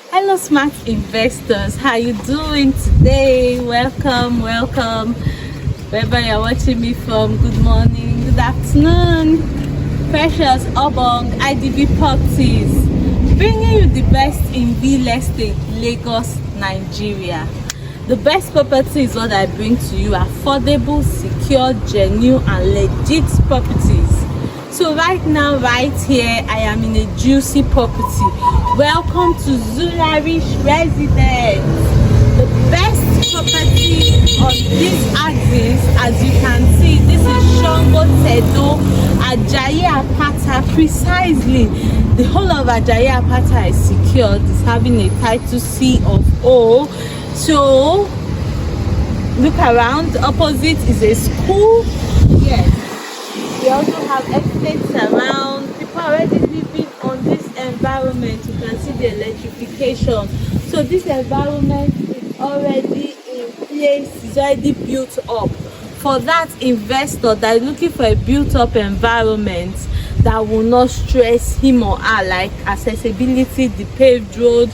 Hello smart investors, how you doing today? Welcome wherever you're watching me from. Good morning, good afternoon. Precious Obong IDB Properties, bringing you the best in real estate, Lagos, Nigeria. The best property is what I bring to you: affordable, secure, genuine and legit properties. So right now, right here, I am in a juicy property. Welcome to Zularich Residence, the best property on this axis. As you can see, this is Sangotedo, Ajayi Apata. Precisely, the whole of Ajayi Apata is secured. It's having a title C of O. So look around. Opposite is a school. Yes. We also have estates around. People are already living on this environment. You can see the electrification. So this environment is already in place, it's already built up. For that investor that is looking for a built-up environment that will not stress him or her, like accessibility, the paved road,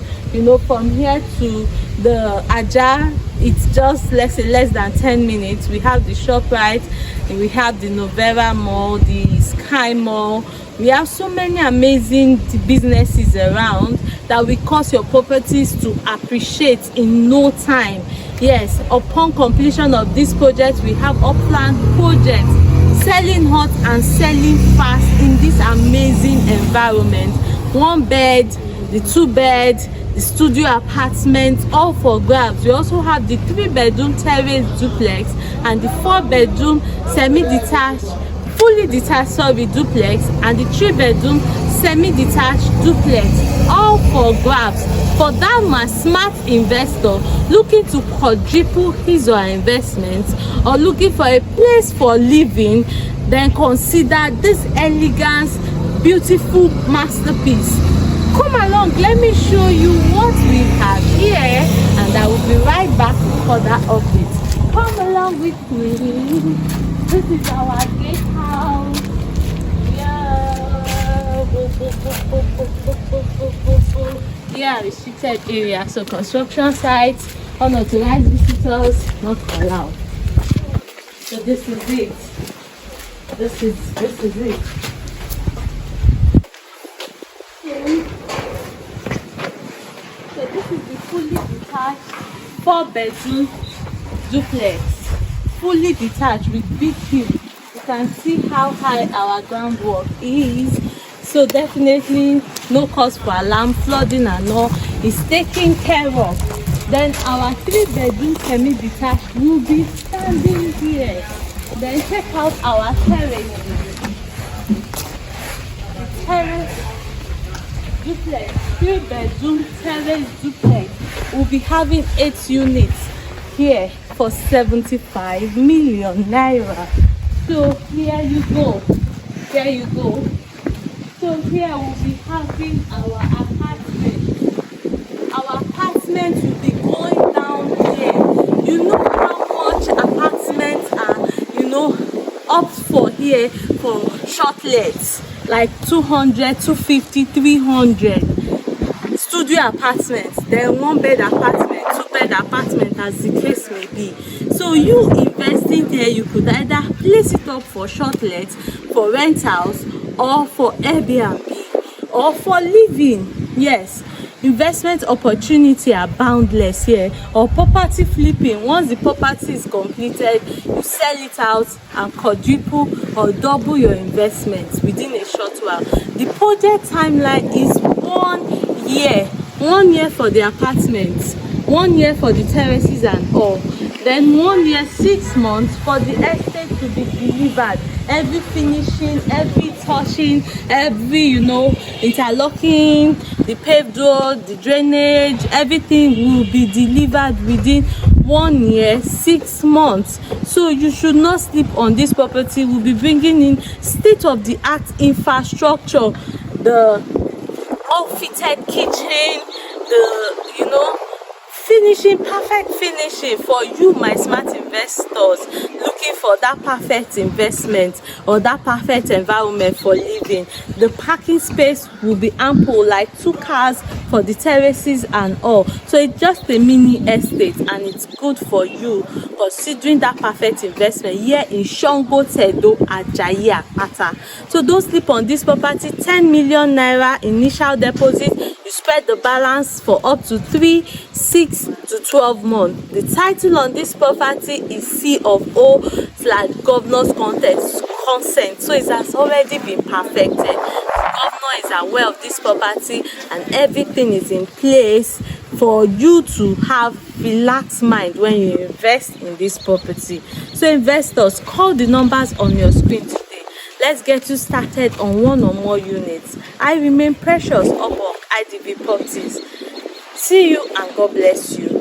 from here to the Aja, it's just less than 10 minutes. We have the ShopRite, and we have the Novera Mall, the Sky Mall. We have so many amazing businesses around that will cause your properties to appreciate in no time. Yes, upon completion of this project, we have upland projects selling hot and selling fast in this amazing environment. 1 bed, the 2 bed, the studio apartment, all for grabs. We also have the 3-bedroom terrace duplex and the 4-bedroom semi-detached, fully detached duplex, and the 3-bedroom semi-detached duplex, all for grabs. For that smart investor looking to quadruple his or her investments, or looking for a place for living, then consider this elegance, beautiful masterpiece. Come along, let me show you what we have here, and I will be right back for that update. Come along with me. This is our gatehouse. Yeah, restricted area, so construction sites, unauthorized visitors not allowed. So this is it. This is it. So this is the fully detached 4-bedroom duplex, fully detached with big view. You can see how high our groundwork is. So definitely no cause for alarm, flooding and all is taken care of. Then our 3-bedroom semi-detached will be standing here. Then check out our terrace. Terrace duplex, 3-bedroom terrace duplex. We'll be having 8 units here for 75 million naira. So here you go. So here we'll be having our apartment. Our apartment will be going down here. You know how much apartments are, opt for here for shortlets, like 200, 250, 300. Studio apartments, then 1-bed apartment, 2-bed apartment, as the case may be. So you investing here, you could either place it up for shortlets, for rentals, or for Airbnb, or for living. Yes, investment opportunity are boundless here. Or property flipping. Once the property is completed, you sell it out and quadruple or double your investment within a short while. The project timeline is 1 year. 1 year for the apartments, 1 year for the terraces and all. Then 1 year, 6 months for the estate to be delivered. Every finishing, every touching, every interlocking, the paved road, the drainage, everything will be delivered within 1 year, 6 months. So you should not sleep on this property. We'll be bringing in state-of-the-art infrastructure, the all-fitted kitchen, the perfect finishing for you, my smart investors looking for that perfect investment or that perfect environment for living. The parking space will be ample, like 2 cars for the terraces and all. So it's just a mini estate and it's good for you considering that perfect investment here in Sangotedo, Ajayi Apata. So don't sleep on this property. 10 million naira initial deposit. You spread the balance for up to 3, 6 to 12 months. The title on this property is C of O/Governor's consent. So it has already been perfected. The governor is aware of this property and everything is in place for you to have relaxed mind when you invest in this property. So investors, call the numbers on your screen today. Let's get you started on one or more units. I remain Precious Obok, IDV Properties. See you and God bless you.